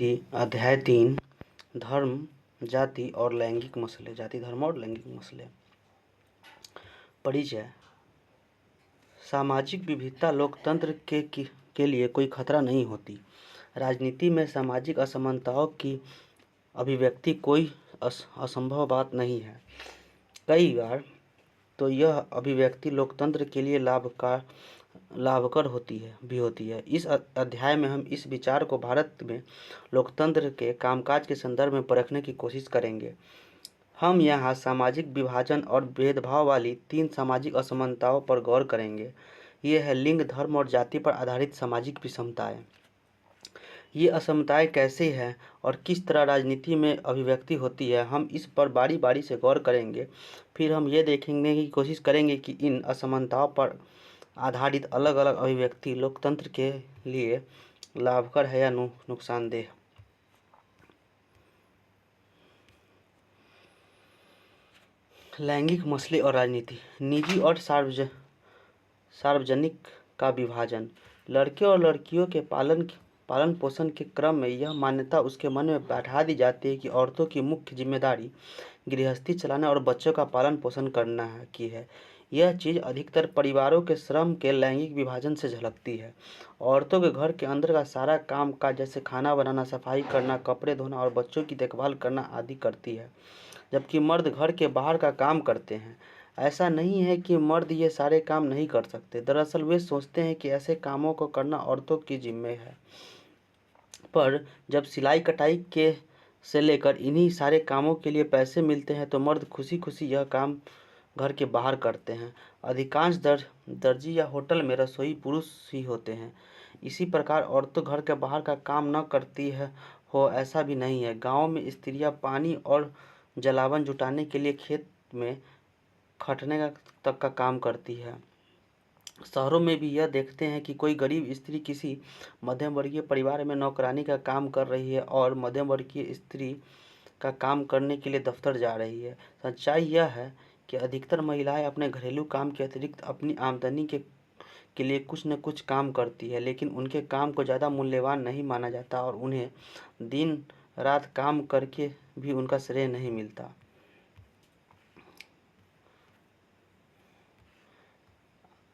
अध्याय 3 धर्म, जाति और लैंगिक मसले। जाति, धर्म और लैंगिक मसले। परिचय। सामाजिक विविधता लोकतंत्र के लिए कोई खतरा नहीं होती। राजनीति में सामाजिक असमानताओं की अभिव्यक्ति कोई असंभव बात नहीं है। कई बार तो यह अभिव्यक्ति लोकतंत्र के लिए लाभकर होती है। इस अध्याय में हम इस विचार को भारत में लोकतंत्र के कामकाज के संदर्भ में परखने की कोशिश करेंगे। हम यहाँ सामाजिक विभाजन और भेदभाव वाली 3 सामाजिक असमानताओं पर गौर करेंगे। ये है लिंग, धर्म और जाति पर आधारित सामाजिक विषमताएं। ये असमताएं कैसे हैं और किस तरह राजनीति में अभिव्यक्ति होती है, हम इस पर बारी बारी से गौर करेंगे। फिर हम ये देखने की कोशिश करेंगे कि इन असमानताओं पर आधारित अलग अलग अभिव्यक्ति लोकतंत्र के लिए लाभकर है या नुकसानदेह। लैंगिक मसले और राजनीति। निजी और सार्वजनिक का विभाजन। लड़के और लड़कियों के पालन पोषण के क्रम में यह मान्यता उसके मन में बैठा दी जाती है कि औरतों की मुख्य जिम्मेदारी गृहस्थी चलाना और बच्चों का पालन पोषण करना की है। यह चीज़ अधिकतर परिवारों के श्रम के लैंगिक विभाजन से झलकती है। औरतों के घर के अंदर का सारा काम काज जैसे खाना बनाना, सफाई करना, कपड़े धोना और बच्चों की देखभाल करना आदि करती है, जबकि मर्द घर के बाहर का काम करते हैं। ऐसा नहीं है कि मर्द ये सारे काम नहीं कर सकते। दरअसल वे सोचते हैं कि ऐसे कामों को करना औरतों की जिम्मे है। पर जब सिलाई कटाई के से लेकर इन्हीं सारे कामों के लिए पैसे मिलते हैं तो मर्द खुशी खुशी यह काम घर के बाहर करते हैं। अधिकांश दर्जी या होटल में रसोई पुरुष ही होते हैं। इसी प्रकार औरतें घर के बाहर का काम न करती है हो ऐसा भी नहीं है। गाँव में स्त्रियां पानी और जलावन जुटाने के लिए खेत में खटने तक का काम करती है। शहरों में भी यह देखते हैं कि कोई गरीब स्त्री किसी मध्यम वर्गीय परिवार में नौकरानी का काम कर रही है और मध्यम वर्गीय स्त्री का काम करने के लिए दफ्तर जा रही है। सच्चाई यह है कि अधिकतर महिलाएं अपने घरेलू काम के अतिरिक्त अपनी आमदनी के लिए कुछ न कुछ काम करती है, लेकिन उनके काम को ज़्यादा मूल्यवान नहीं माना जाता और उन्हें दिन रात काम करके भी उनका श्रेय नहीं मिलता।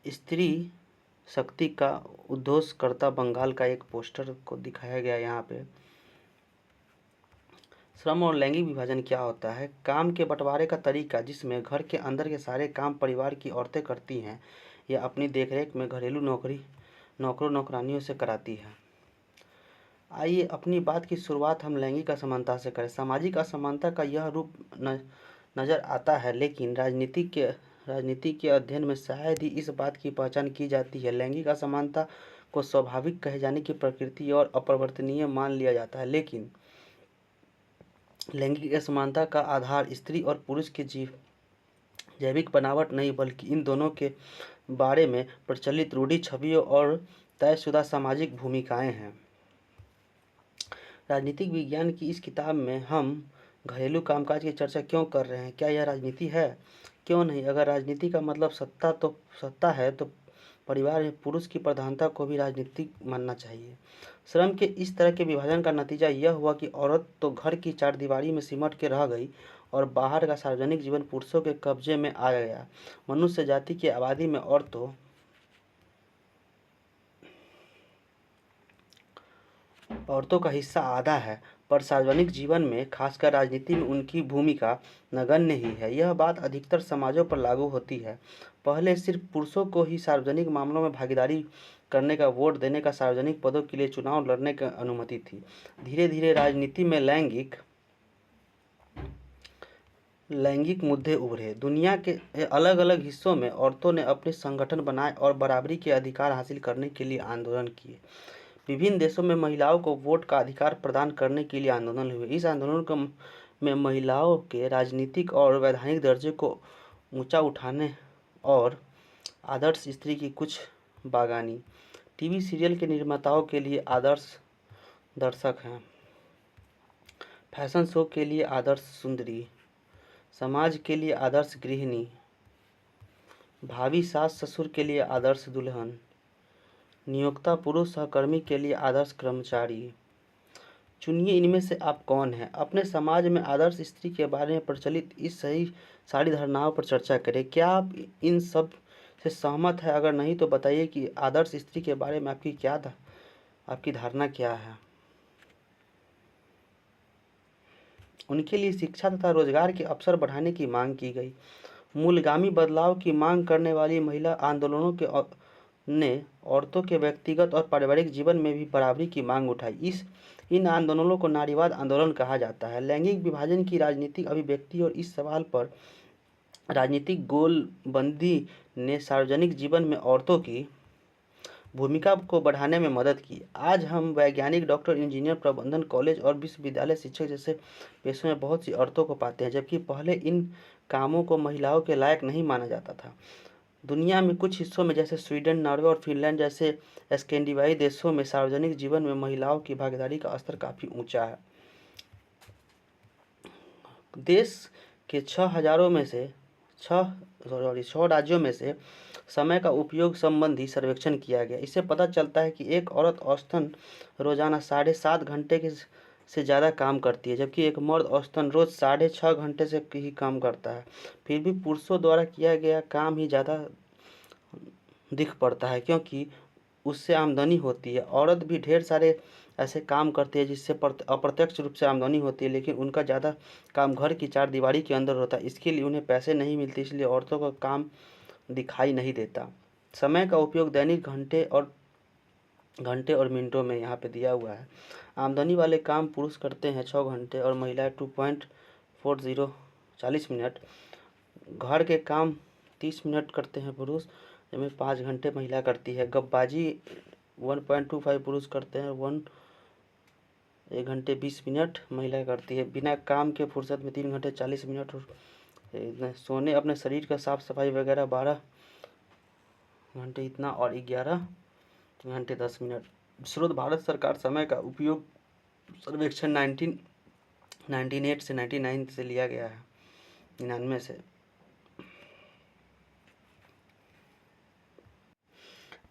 स्त्री शक्ति का उद्घोष करता बंगाल का एक पोस्टर को दिखाया गया यहाँ पे। श्रम और लैंगिक विभाजन क्या होता है? काम के बंटवारे का तरीका जिसमें घर के अंदर के सारे काम परिवार की औरतें करती हैं या अपनी देखरेख में घरेलू नौकरों नौकरानियों से कराती है। आइए अपनी बात की शुरुआत हम लैंगिक असमानता से करें। सामाजिक असमानता का यह रूप नज़र आता है, लेकिन राजनीति के अध्ययन में शायद ही इस बात की पहचान की जाती है। लैंगिक असमानता को स्वाभाविक कहे जाने की प्रकृति और अपरिवर्तनीय मान लिया जाता है, लेकिन लैंगिक असमानता का आधार स्त्री और पुरुष की जैविक बनावट नहीं बल्कि इन दोनों के बारे में प्रचलित रूढ़ि छवियों और तयशुदा सामाजिक भूमिकाएं हैं। राजनीतिक विज्ञान की इस किताब में हम घरेलू कामकाज की चर्चा क्यों कर रहे हैं? क्या यह राजनीति है? क्यों नहीं? अगर राजनीति का मतलब सत्ता है तो परिवार में पुरुष की प्रधानता को भी राजनीतिक मानना चाहिए। श्रम के इस तरह के विभाजन का नतीजा यह हुआ कि औरत तो घर की चारदीवारी में सिमट के रह गई और बाहर का सार्वजनिक जीवन पुरुषों के कब्जे में आ गया। मनुष्य जाति की आबादी में औरतों का हिस्सा आधा है, पर सार्वजनिक जीवन में खासकर राजनीति में उनकी भूमिका नगण्य ही है। यह बात अधिकतर समाजों पर लागू होती है। पहले सिर्फ पुरुषों को ही सार्वजनिक मामलों में भागीदारी करने का, वोट देने का, सार्वजनिक पदों के लिए चुनाव लड़ने की अनुमति थी। धीरे धीरे राजनीति में लैंगिक मुद्दे उभरे। दुनिया के अलग अलग हिस्सों में औरतों ने अपने संगठन बनाए और बराबरी के अधिकार हासिल करने के लिए आंदोलन किए। विभिन्न देशों में महिलाओं को वोट का अधिकार प्रदान करने के लिए आंदोलन हुए। इस आंदोलन में महिलाओं के राजनीतिक और वैधानिक दर्जे को ऊंचा उठाने और आदर्श स्त्री की कुछ बागानी। टीवी सीरियल के निर्माताओं के लिए आदर्श दर्शक हैं, फैशन शो के लिए आदर्श सुंदरी, समाज के लिए आदर्श गृहिणी, भावी सास ससुर के लिए आदर्श दुल्हन, नियोक्ता पुरुष सहकर्मी के लिए आदर्श कर्मचारी, चुनिए इनमें से आप कौन हैं। अपने समाज में आदर्श स्त्री के बारे में प्रचलित इस सही सारी धारणाओं पर चर्चा करें। क्या आप इन सब से सहमत है? अगर नहीं तो बताइए कि आदर्श स्त्री के बारे में आपकी धारणा क्या है। उनके लिए शिक्षा तथा रोजगार के अवसर बढ़ाने की मांग की गई। मूलगामी बदलाव की मांग करने वाली महिला आंदोलनों ने औरतों के व्यक्तिगत और पारिवारिक जीवन में भी बराबरी की मांग उठाई। इन आंदोलनों को नारीवाद आंदोलन कहा जाता है। लैंगिक विभाजन की राजनीतिक अभिव्यक्ति और इस सवाल पर राजनीतिक गोलबंदी ने सार्वजनिक जीवन में औरतों की भूमिका को बढ़ाने में मदद की। आज हम वैज्ञानिक, डॉक्टर, इंजीनियर, प्रबंधन, कॉलेज और विश्वविद्यालय शिक्षक जैसे पेशों में बहुत सी औरतों को पाते हैं, जबकि पहले इन कामों को महिलाओं के लायक नहीं माना जाता था। दुनिया में कुछ हिस्सों में जैसे स्वीडन, नॉर्वे और फिनलैंड जैसे स्कैंडिनेवियाई देशों में सार्वजनिक जीवन में महिलाओं की भागीदारी का स्तर काफ़ी ऊंचा है। देश के 6 राज्यों में से समय का उपयोग संबंधी सर्वेक्षण किया गया। इससे पता चलता है कि एक औरत औसतन रोजाना 7.5 घंटे से ज़्यादा काम करती है, जबकि एक मर्द औसतन रोज 6.5 घंटे से ही काम करता है। फिर भी पुरुषों द्वारा किया गया काम ही ज़्यादा दिख पड़ता है, क्योंकि उससे आमदनी होती है। औरत भी ढेर सारे ऐसे काम करती है जिससे अप्रत्यक्ष रूप से आमदनी होती है, लेकिन उनका ज़्यादा काम घर की चार दीवारी के अंदर होता है। इसके लिए उन्हें पैसे नहीं मिलते, इसलिए औरतों का काम दिखाई नहीं देता। समय का उपयोग दैनिक घंटे और मिनटों में यहाँ पे दिया हुआ है। आमदनी वाले काम पुरुष करते हैं 6 घंटे और महिलाएं 2.40 40 मिनट। घर के काम 30 मिनट करते हैं पुरुष, जिसमें 5 घंटे महिला करती है। गप्पाजी 1.25 पुरुष करते हैं, 1 घंटे 20 मिनट महिला करती है। बिना काम के फुर्सत में 3 घंटे 40 मिनट। और सोने, अपने शरीर का साफ सफाई वगैरह 12 घंटे इतना, और 11 घंटे 10 मिनट। स्रोत भारत सरकार समय का उपयोग सर्वेक्षण 1998 से 99 से लिया गया है, 99 से।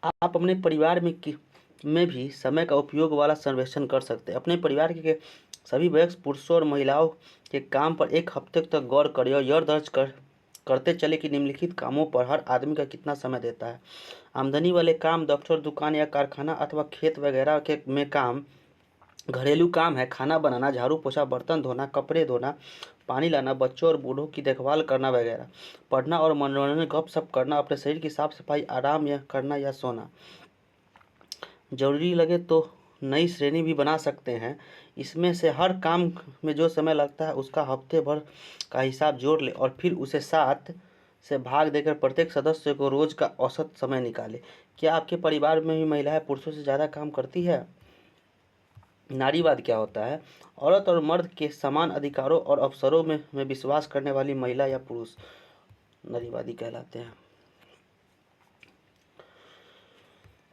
आप अपने परिवार में भी समय का उपयोग वाला सर्वेक्षण कर सकते हैं। अपने परिवार के सभी वयस्क पुरुषों और महिलाओं के काम पर एक हफ्ते तक गौर करें और यह दर्ज करते चले कि निम्नलिखित कामों पर हर आदमी का कितना समय देता है। आमदनी वाले काम, दफ्तर, दुकान या कारखाना अथवा खेत वगैरह के में काम। घरेलू काम है खाना बनाना, झाड़ू पोछा, बर्तन धोना, कपड़े धोना, पानी लाना, बच्चों और बूढ़ों की देखभाल करना वगैरह। पढ़ना और मनोरंजन, गपशप करना, अपने शरीर की साफ सफाई, आराम या करना या सोना। जरूरी लगे तो नई श्रेणी भी बना सकते हैं। इसमें से हर काम में जो समय लगता है उसका हफ्ते भर का हिसाब जोड़ ले और फिर उसे 7 से भाग देकर प्रत्येक सदस्य को रोज का औसत समय निकाले। क्या आपके परिवार में भी महिलाएं पुरुषों से ज़्यादा काम करती है? नारीवाद क्या होता है? औरत और मर्द के समान अधिकारों और अवसरों में विश्वास करने वाली महिला या पुरुष नारीवादी कहलाते हैं।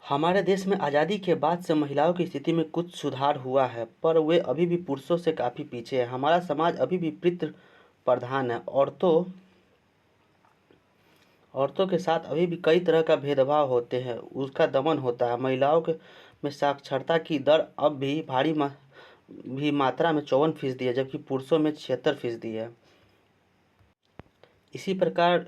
हमारे देश में आज़ादी के बाद से महिलाओं की स्थिति में कुछ सुधार हुआ है, पर वे अभी भी पुरुषों से काफ़ी पीछे है। हमारा समाज अभी भी पितृ प्रधान है। औरतों के साथ अभी भी कई तरह का भेदभाव होते हैं, उसका दमन होता है। महिलाओं में साक्षरता की दर अब भी मात्रा में 54% है, जबकि पुरुषों में 76% है। इसी प्रकार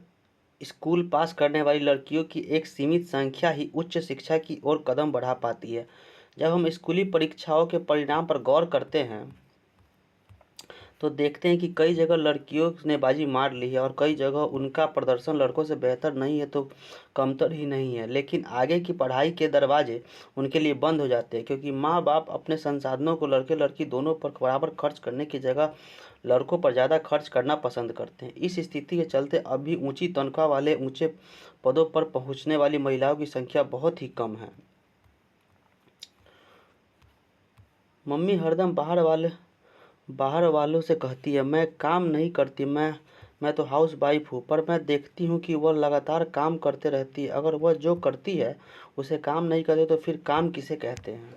स्कूल पास करने वाली लड़कियों की एक सीमित संख्या ही उच्च शिक्षा की ओर कदम बढ़ा पाती है। जब हम स्कूली परीक्षाओं के परिणाम पर गौर करते हैं तो देखते हैं कि कई जगह लड़कियों ने बाजी मार ली है और कई जगह उनका प्रदर्शन लड़कों से बेहतर नहीं है तो कमतर ही नहीं है। लेकिन आगे की पढ़ाई के दरवाजे उनके लिए बंद हो जाते हैं, क्योंकि माँ बाप अपने संसाधनों को लड़के लड़की दोनों पर बराबर खर्च करने की जगह लड़कों पर ज़्यादा खर्च करना पसंद करते हैं। इस स्थिति के चलते अब भी ऊंची तनख्वाह वाले ऊंचे पदों पर पहुंचने वाली महिलाओं की संख्या बहुत ही कम है। मम्मी हरदम बाहर वालों से कहती है, मैं काम नहीं करती, मैं तो हाउस वाइफ हूँ, पर मैं देखती हूँ कि वह लगातार काम करते रहती है। अगर वह जो करती है उसे काम नहीं करते तो फिर काम किसे कहते हैं?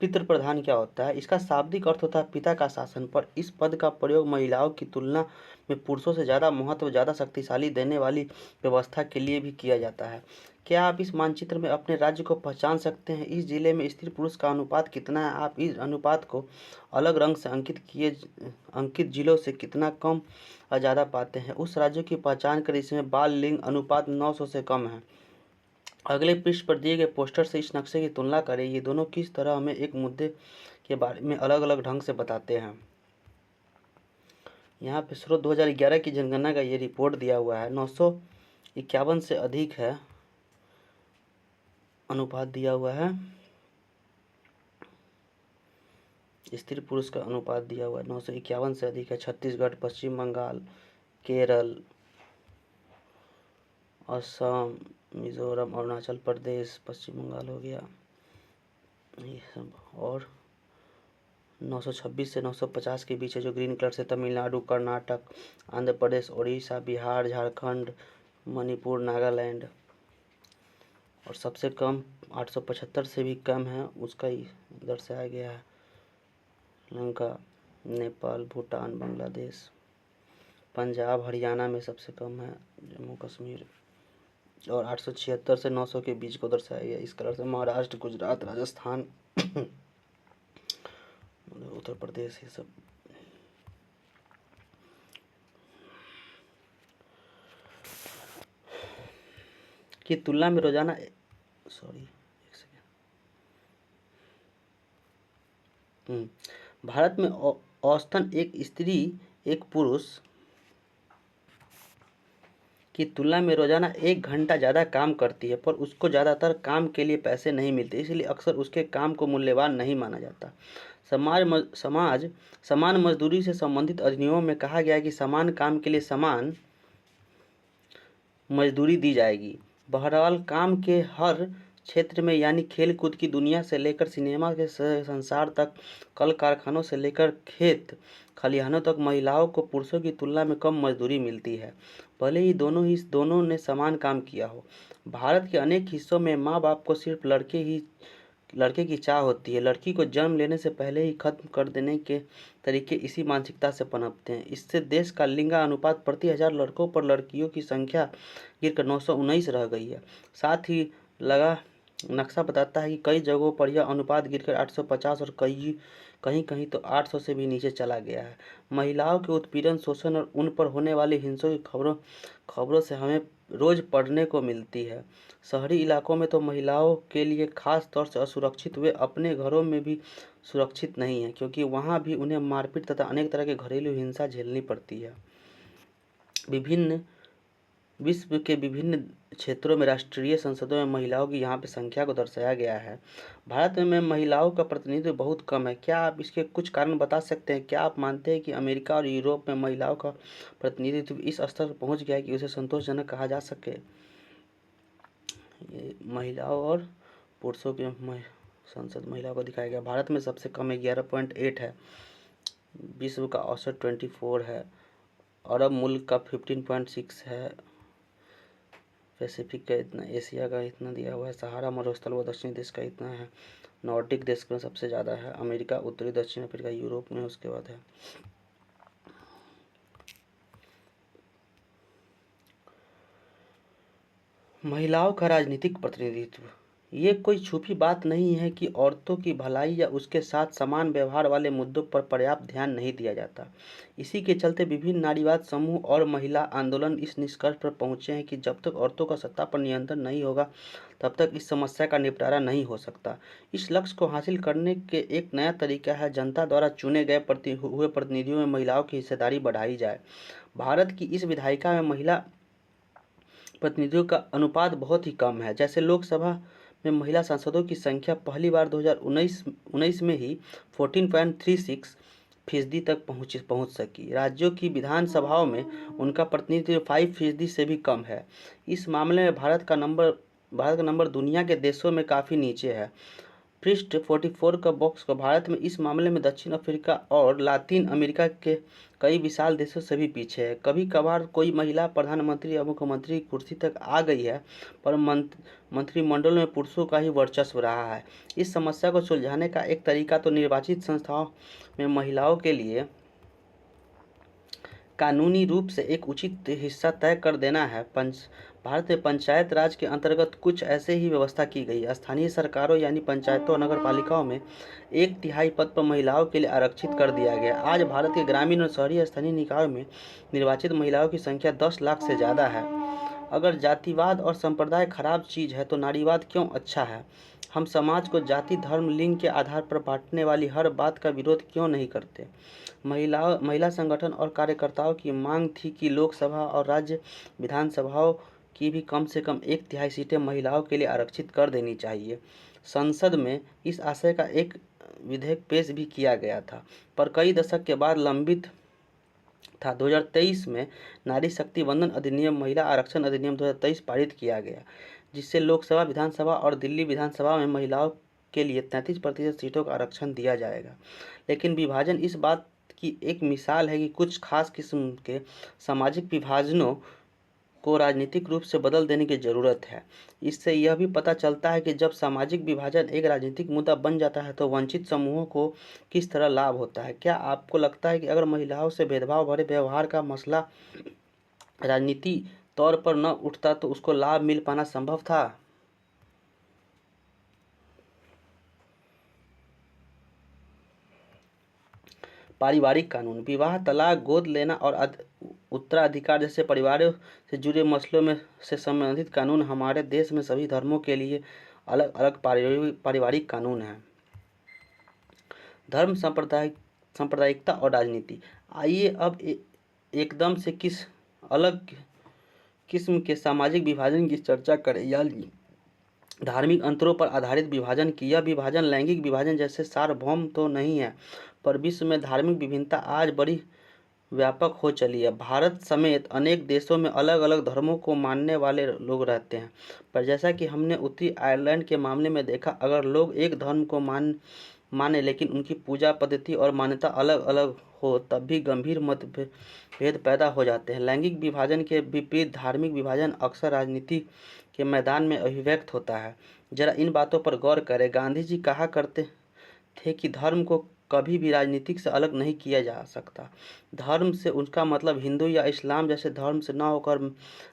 पितृ प्रधान क्या होता है? इसका शाब्दिक अर्थ होता है पिता का शासन, पर इस पद का प्रयोग महिलाओं की तुलना में पुरुषों से ज़्यादा महत्व, ज़्यादा शक्तिशाली देने वाली व्यवस्था के लिए भी किया जाता है। क्या आप इस मानचित्र में अपने राज्य को पहचान सकते हैं? इस जिले में स्त्री पुरुष का अनुपात कितना है? आप इस अनुपात को अलग रंग से अंकित जिलों से कितना कम और ज़्यादा पाते हैं? उस राज्य की पहचान कर इसमें बाल लिंग अनुपात 900 से कम है। अगले पृष्ठ पर दिए गए पोस्टर से इस नक्शे की तुलना करें। ये दोनों किस तरह हमें एक मुद्दे के बारे में अलग अलग ढंग से बताते हैं। यहाँ पे स्रोत 2011 की जनगणना का ये रिपोर्ट दिया हुआ है। 951 से अधिक है अनुपात दिया हुआ है, स्त्री पुरुष का अनुपात दिया हुआ है 951 से अधिक है। छत्तीसगढ़, पश्चिम बंगाल, केरल, असम, मिजोरम, अरुणाचल प्रदेश, पश्चिम बंगाल हो गया ये सब, और 926 से 950 के बीच है जो ग्रीन कलर से तमिलनाडु, कर्नाटक, आंध्र प्रदेश, उड़ीसा, बिहार, झारखंड, मणिपुर, नागालैंड। और सबसे कम 875 से भी कम है, उसका ही दर्शाया गया है श्रीलंका, नेपाल, भूटान, बांग्लादेश। पंजाब, हरियाणा में सबसे कम है, जम्मू कश्मीर। और 876 से 900 के बीच को दर्शाया गया इस कलर से महाराष्ट्र, गुजरात, राजस्थान, उत्तर प्रदेश, ये सब। की तुलना में रोजाना भारत में औसतन एक स्त्री एक पुरुष की तुलना में रोजाना 1 घंटा ज़्यादा काम करती है, पर उसको ज़्यादातर काम के लिए पैसे नहीं मिलते, इसलिए अक्सर उसके काम को मूल्यवान नहीं माना जाता। समान मजदूरी से संबंधित अधिनियमों में कहा गया है कि समान काम के लिए समान मजदूरी दी जाएगी। बहरहाल काम के हर क्षेत्र में, यानी खेल कूद की दुनिया से लेकर सिनेमा के संसार तक, कल कारखानों से लेकर खेत खलिहानों तक, महिलाओं को पुरुषों की तुलना में कम मजदूरी मिलती है, भले ही दोनों ने समान काम किया हो। भारत के अनेक हिस्सों में माँ बाप को सिर्फ लड़के की चाह होती है। लड़की को जन्म लेने से पहले ही खत्म कर देने के तरीके इसी मानसिकता से पनपते हैं। इससे देश का लिंगानुपात प्रति 1000 लड़कों पर लड़कियों की संख्या गिरकर 919 रह गई है। साथ ही लगा नक्शा बताता है कि कई जगहों पर यह अनुपात गिरकर 850 और कहीं कहीं तो 800 से भी नीचे चला गया है। महिलाओं के उत्पीड़न, शोषण और उन पर होने वाली हिंसा की खबरों से हमें रोज पढ़ने को मिलती है। शहरी इलाकों में तो महिलाओं के लिए खास तौर से असुरक्षित, वे अपने घरों में भी सुरक्षित नहीं है, क्योंकि वहाँ भी उन्हें मारपीट तथा अनेक तरह के घरेलू हिंसा झेलनी पड़ती है। विश्व के विभिन्न क्षेत्रों में राष्ट्रीय संसदों में महिलाओं की यहाँ पे संख्या को दर्शाया गया है। भारत में महिलाओं का प्रतिनिधित्व बहुत कम है। क्या आप इसके कुछ कारण बता सकते हैं? क्या आप मानते हैं कि अमेरिका और यूरोप में महिलाओं का प्रतिनिधित्व इस स्तर पर पहुँच गया है कि उसे संतोषजनक कहा जा सके? ये महिलाओं और पुरुषों के संसद महिलाओं को दिखाया गया। भारत में सबसे कम 11.8 है, विश्व का औसत 24 है, अरब मुल्क का 15.6 है, पैसिफिक का इतना, एशिया का इतना दिया हुआ है, सहारा मरुस्थल व दक्षिणी देश का इतना है, नॉर्डिक देश में सबसे ज़्यादा है, अमेरिका, उत्तरी दक्षिण अफ्रीका, यूरोप में उसके बाद है। महिलाओं का राजनीतिक प्रतिनिधित्व। ये कोई छुपी बात नहीं है कि औरतों की भलाई या उसके साथ समान व्यवहार वाले मुद्दों पर पर्याप्त ध्यान नहीं दिया जाता। इसी के चलते विभिन्न नारीवाद समूह और महिला आंदोलन इस निष्कर्ष पर पहुंचे हैं कि जब तक औरतों का सत्ता पर नियंत्रण नहीं होगा, तब तक इस समस्या का निपटारा नहीं हो सकता। इस लक्ष्य को हासिल करने के एक नया तरीका है, जनता द्वारा चुने गए प्रतिनिधियों में महिलाओं की हिस्सेदारी बढ़ाई जाए। भारत की इस विधायिका में महिला प्रतिनिधियों का अनुपात बहुत ही कम है। जैसे लोकसभा में महिला सांसदों की संख्या पहली बार 2019 में ही 14.36% तक पहुंच सकी। राज्यों की विधानसभाओं में उनका प्रतिनिधित्व 5% से भी कम है। इस मामले में भारत का नंबर दुनिया के देशों में काफ़ी नीचे है। पृष्ठ 44 का बॉक्स को भारत में इस मामले में दक्षिण अफ्रीका और लातिन अमेरिका के कई विशाल देशों से भी पीछे है। कभी कभार कोई महिला प्रधानमंत्री या मुख्यमंत्री कुर्सी तक आ गई है, पर मंत्रिमंडल में पुरुषों का ही वर्चस्व रहा है। इस समस्या को सुलझाने का एक तरीका तो निर्वाचित संस्थाओं में महिलाओं के लिए कानूनी रूप से एक उचित हिस्सा तय कर देना है। भारत में पंचायत राज के अंतर्गत कुछ ऐसे ही व्यवस्था की गई है। स्थानीय सरकारों यानी पंचायतों और नगर पालिकाओं में 1/3 पद पर महिलाओं के लिए आरक्षित कर दिया गया। आज भारत के ग्रामीण और शहरी स्थानीय निकायों में निर्वाचित महिलाओं की संख्या 10 लाख से ज़्यादा है। अगर जातिवाद और संप्रदाय खराब चीज़ है तो नारीवाद क्यों अच्छा है? हम समाज को जाति, धर्म, लिंग के आधार पर बांटने वाली हर बात का विरोध क्यों नहीं करते? महिला संगठन और कार्यकर्ताओं की मांग थी कि लोकसभा और राज्य विधानसभाओं की भी कम से कम 1/3 सीटें महिलाओं के लिए आरक्षित कर देनी चाहिए। संसद में इस आशय का एक विधेयक पेश भी किया गया था, पर कई दशक के बाद लंबित था। 2023 में नारी शक्ति वंदन अधिनियम, महिला आरक्षण अधिनियम 2023 पारित किया गया, जिससे लोकसभा, विधानसभा और दिल्ली विधानसभा में महिलाओं के लिए 33% सीटों का आरक्षण दिया जाएगा। लेकिन विभाजन इस बात की एक मिसाल है कि कुछ खास किस्म के सामाजिक विभाजनों को राजनीतिक रूप से बदल देने की ज़रूरत है। इससे यह भी पता चलता है कि जब सामाजिक विभाजन एक राजनीतिक मुद्दा बन जाता है तो वंचित समूहों को किस तरह लाभ होता है। क्या आपको लगता है कि अगर महिलाओं से भेदभाव भरे व्यवहार का मसला राजनीति तौर पर न उठता तो उसको लाभ मिल पाना संभव था? पारिवारिक कानून, विवाह, तलाक, गोद लेना और उत्तराधिकार जैसे परिवारों से जुड़े मसलों में से संबंधित कानून हमारे देश में सभी धर्मों के लिए अलग अलग पारिवारिक कानून हैं। धर्म, सांप्रदायिकता और राजनीति। आइए अब एकदम से किस अलग किस्म के सामाजिक विभाजन की चर्चा करें, यानी धार्मिक अंतरों पर आधारित विभाजन की। यह विभाजन लैंगिक विभाजन जैसे सार्वभौम तो नहीं है, पर विश्व में धार्मिक विभिन्नता आज बड़ी व्यापक हो चली है। भारत समेत अनेक देशों में अलग अलग धर्मों को मानने वाले लोग रहते हैं, पर जैसा कि हमने उत्तरी आयरलैंड के मामले में देखा, अगर लोग एक धर्म को माने लेकिन उनकी पूजा पद्धति और मान्यता अलग अलग हो, तब भी गंभीर मतभेद पैदा हो जाते हैं। लैंगिक विभाजन के विपरीत धार्मिक विभाजन अक्सर राजनीति के मैदान में अभिव्यक्त होता है। जरा इन बातों पर गौर करें। गांधी जी कहा करते थे कि धर्म को कभी भी राजनीतिक से अलग नहीं किया जा सकता। धर्म से उनका मतलब हिंदू या इस्लाम जैसे धर्म से न होकर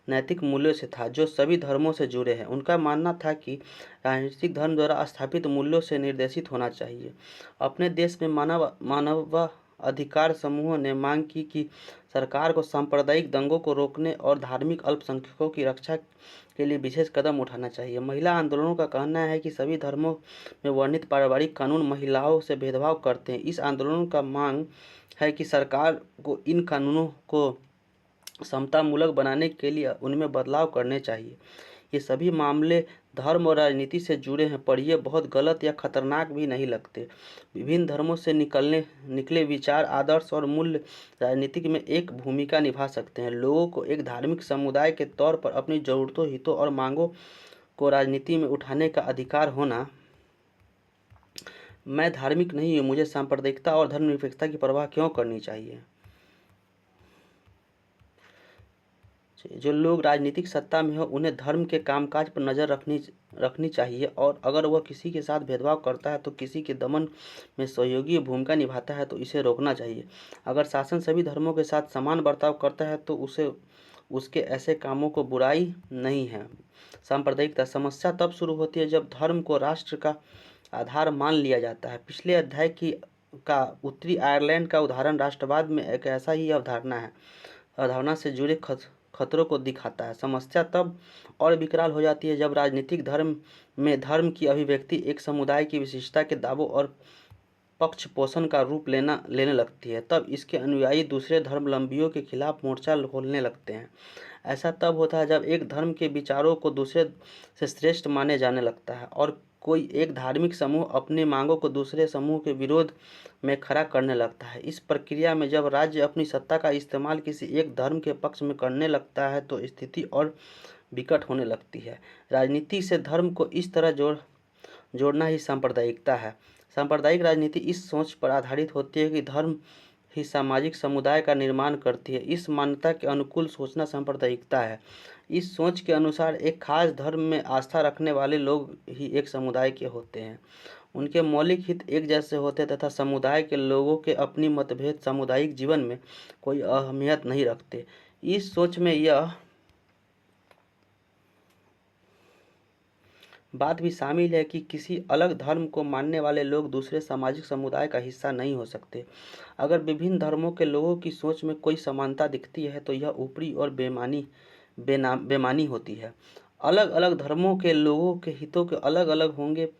नैतिक मूल्यों से था, जो सभी धर्मों से जुड़े हैं। उनका मानना था कि राजनीतिक धर्म द्वारा स्थापित मूल्यों से निर्देशित होना चाहिए। अपने देश में मानव अधिकार समूहों ने मांग की कि सरकार को सांप्रदायिक दंगों को रोकने और धार्मिक अल्पसंख्यकों की रक्षा के लिए विशेष कदम उठाना चाहिए। महिला आंदोलनों का कहना है कि सभी धर्मों में वर्णित पारिवारिक कानून महिलाओं से भेदभाव करते हैं। इस आंदोलन का मांग है कि सरकार को इन कानूनों को समतामूलक बनाने के लिए उनमें बदलाव करने चाहिए। ये सभी मामले धर्म और राजनीति से जुड़े हैं, पर ये बहुत गलत या खतरनाक भी नहीं लगते। विभिन्न धर्मों से निकले विचार, आदर्श और मूल्य राजनीति में एक भूमिका निभा सकते हैं। लोगों को एक धार्मिक समुदाय के तौर पर अपनी जरूरतों, हितों और मांगों को राजनीति में उठाने का अधिकार होना। मैं धार्मिक नहीं हूँ, मुझे सांप्रदायिकता और धर्मनिरपेक्षता की परवाह क्यों करनी चाहिए? जो लोग राजनीतिक सत्ता में हो उन्हें धर्म के कामकाज पर नज़र रखनी चाहिए, और अगर वह किसी के साथ भेदभाव करता है तो किसी के दमन में सहयोगी भूमिका निभाता है तो इसे रोकना चाहिए। अगर शासन सभी धर्मों के साथ समान बर्ताव करता है तो उसके ऐसे कामों को बुराई नहीं है। सांप्रदायिकता समस्या तब शुरू होती है जब धर्म को राष्ट्र का आधार मान लिया जाता है। पिछले अध्याय का उत्तरी आयरलैंड का उदाहरण राष्ट्रवाद में एक ऐसा ही अवधारणा से जुड़े खतरों को दिखाता है। समस्या तब और विकराल हो जाती है जब राजनीतिक धर्म की अभिव्यक्ति एक समुदाय की विशिष्टता के दावों और पक्ष पोषण का रूप लेने लगती है। तब इसके अनुयायी दूसरे धर्मावलंबियों के खिलाफ मोर्चा खोलने लगते हैं। ऐसा तब होता है जब एक धर्म के विचारों को दूसरे से श्रेष्ठ माने जाने लगता है और कोई एक धार्मिक समूह अपनी मांगों को दूसरे समूह के विरोध में खड़ा करने लगता है। इस प्रक्रिया में जब राज्य अपनी सत्ता का इस्तेमाल किसी एक धर्म के पक्ष में करने लगता है तो स्थिति और विकट होने लगती है। राजनीति से धर्म को इस तरह जोड़ना ही सांप्रदायिकता है। सांप्रदायिक राजनीति इस सोच पर आधारित होती है कि धर्म ही सामाजिक समुदाय का निर्माण करती है। इस मान्यता के अनुकूल सोचना सांप्रदायिकता है। इस सोच के अनुसार एक खास धर्म में आस्था रखने वाले लोग ही एक समुदाय के होते हैं। उनके मौलिक हित एक जैसे होते हैं तथा समुदाय के लोगों के अपनी मतभेद सामुदायिक जीवन में कोई अहमियत नहीं रखते। इस सोच में यह बात भी शामिल है कि किसी अलग धर्म को मानने वाले लोग दूसरे सामाजिक समुदाय का हिस्सा नहीं हो सकते। अगर विभिन्न धर्मों के लोगों की सोच में कोई समानता दिखती है तो यह ऊपरी और बेमानी होती है। अलग अलग धर्मों के लोगों के हितों के अलग अलग होंगे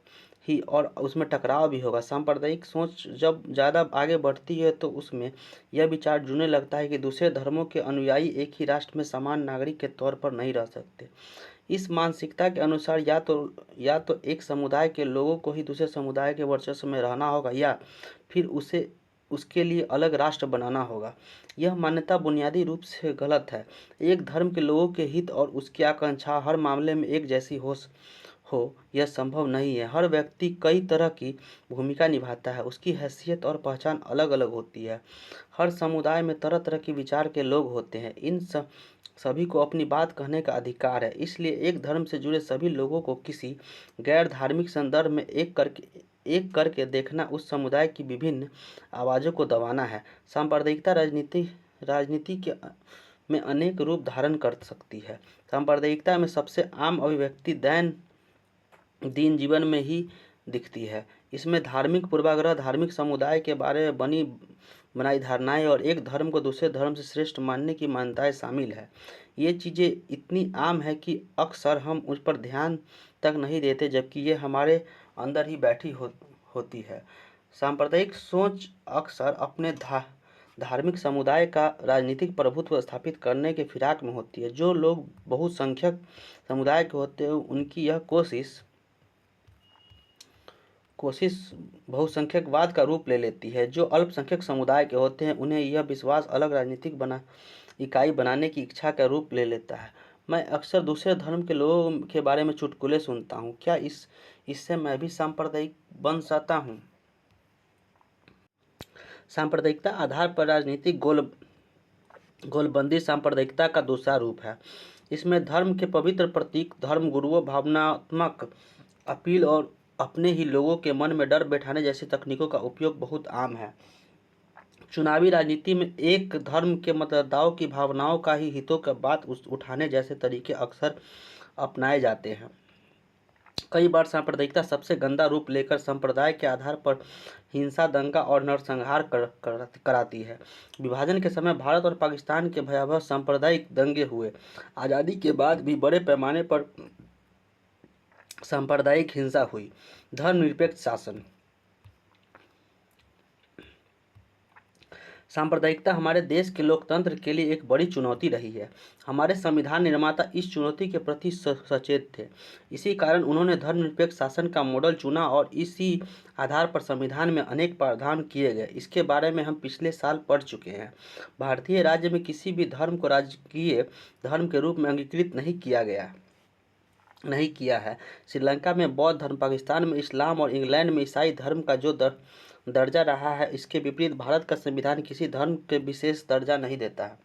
ही और उसमें टकराव भी होगा। सांप्रदायिक सोच जब ज़्यादा आगे बढ़ती है तो उसमें यह विचार जुड़ने लगता है कि दूसरे धर्मों के अनुयायी एक ही राष्ट्र में समान नागरिक के तौर पर नहीं रह सकते। इस मानसिकता के अनुसार या तो एक समुदाय के लोगों को ही दूसरे समुदाय के वर्चस्व में रहना होगा या फिर उसे उसके लिए अलग राष्ट्र बनाना होगा। यह मान्यता बुनियादी रूप से गलत है। एक धर्म के लोगों के हित और उसकी आकांक्षा हर मामले में एक जैसी हो यह संभव नहीं है। हर व्यक्ति कई तरह की भूमिका निभाता है, उसकी हैसियत और पहचान अलग अलग होती है। हर समुदाय में तरह तरह के विचार के लोग होते हैं। इन सभी को अपनी बात कहने का अधिकार है। इसलिए एक धर्म से जुड़े सभी लोगों को किसी गैर धार्मिक संदर्भ में एक करके देखना उस समुदाय की विभिन्न आवाज़ों को दबाना है। सांप्रदायिकता राजनीति के में अनेक रूप धारण कर सकती है। सांप्रदायिकता में सबसे आम अभिव्यक्ति दैनंदिन जीवन में ही दिखती है। इसमें धार्मिक पूर्वाग्रह, धार्मिक समुदाय के बारे में बनाई धारणाएं और एक धर्म को दूसरे धर्म से श्रेष्ठ मानने की मान्यताएं शामिल है। ये चीज़ें इतनी आम है कि अक्सर हम उस पर ध्यान तक नहीं देते, जबकि ये हमारे अंदर ही बैठी होती है। सांप्रदायिक सोच अक्सर अपने धार्मिक समुदाय का राजनीतिक प्रभुत्व स्थापित करने के फिराक में होती है। जो लोग बहुसंख्यक समुदाय के होते हैं उनकी यह कोशिश बहुसंख्यकवाद का रूप ले लेती है। जो अल्पसंख्यक समुदाय के होते हैं उन्हें यह विश्वास अलग राजनीतिक इकाई बनाने की इच्छा का रूप ले लेता है। मैं अक्सर दूसरे धर्म के लोगों के बारे में चुटकुले सुनता हूँ। क्या इससे मैं भी सांप्रदायिक बन सकता हूँ? सांप्रदायिकता आधार पर राजनीतिक गोलबंदी सांप्रदायिकता का दूसरा रूप है। इसमें धर्म के पवित्र प्रतीक, धर्म गुरुओं, भावनात्मक अपील और अपने ही लोगों के मन में डर बैठाने जैसी तकनीकों का उपयोग बहुत आम है। चुनावी राजनीति में एक धर्म के मतदाताओं की भावनाओं का ही हितों का बात उठाने जैसे तरीके अक्सर अपनाए जाते हैं। कई बार सांप्रदायिकता सबसे गंदा रूप लेकर संप्रदाय के आधार पर हिंसा, दंगा और नरसंहार कराती है। विभाजन के समय भारत और पाकिस्तान के भयावह सांप्रदायिक दंगे हुए। आज़ादी के बाद भी बड़े पैमाने पर सांप्रदायिक हिंसा हुई। धर्मनिरपेक्ष शासन। सांप्रदायिकता हमारे देश के लोकतंत्र के लिए एक बड़ी चुनौती रही है। हमारे संविधान निर्माता इस चुनौती के प्रति सचेत थे। इसी कारण उन्होंने धर्मनिरपेक्ष शासन का मॉडल चुना और इसी आधार पर संविधान में अनेक प्रावधान किए गए। इसके बारे में हम पिछले साल पढ़ चुके हैं। भारतीय राज्य में किसी भी धर्म को राजकीय धर्म के रूप में अंगीकृत नहीं किया है। श्रीलंका में बौद्ध धर्म, पाकिस्तान में इस्लाम और इंग्लैंड में ईसाई धर्म का जो दर्जा रहा है, इसके विपरीत भारत का संविधान किसी धर्म के विशेष दर्जा नहीं देता है।